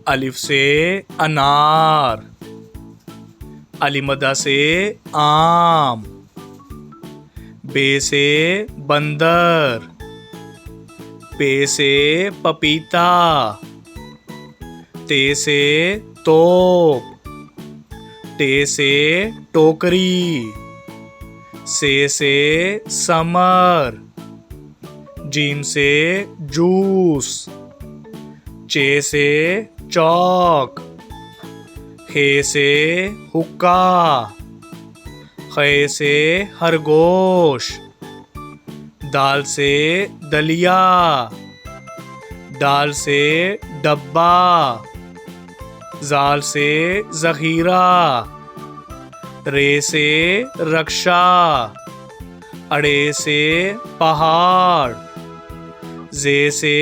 अलिफ से अनार, अलिमदा से आम, बे से बंदर, पे से पपीता, ते से तोप, टे से टोकरी, से समर, जीम से जूस, चे से चौक, हे से हुक्का, खे से खरगोश, दाल से दलिया, दाल से डब्बा, जाल से ज़ख़ीरा, रे से रक्षा, अड़े से पहाड़, जे से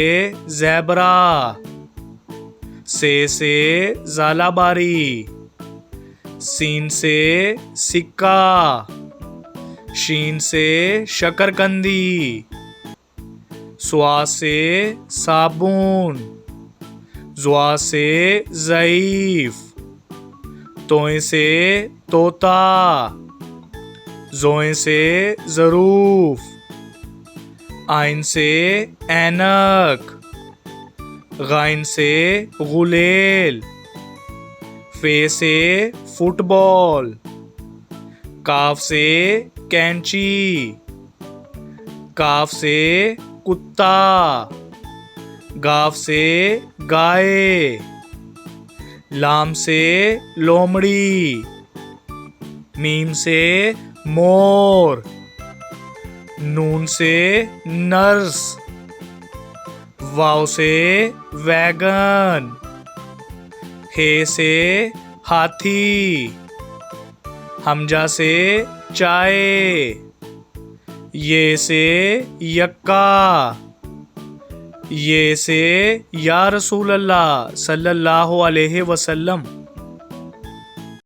ज़ेबरा, से ज़ालाबारी, सीन से सिक्का, शीन से शकरकंदी, स्वा से साबुन, ज़्वा से ज़ईफ़, तोए से तोता, ज़ोए से ज़रूफ़, आइन से ऐनक, गाइन से गुलेल, फे से फुटबॉल, काफ से कैंची, काफ से कुत्ता, गाफ से गाय, लाम से लोमड़ी, मीम से मोर, नून से नर्स, वाव से वैगन, हे से हाथी, हमजा से चाय, ये से यक्का, ये से या रसूल अल्लाह सल्लल्लाहु अलैहि वसल्लम।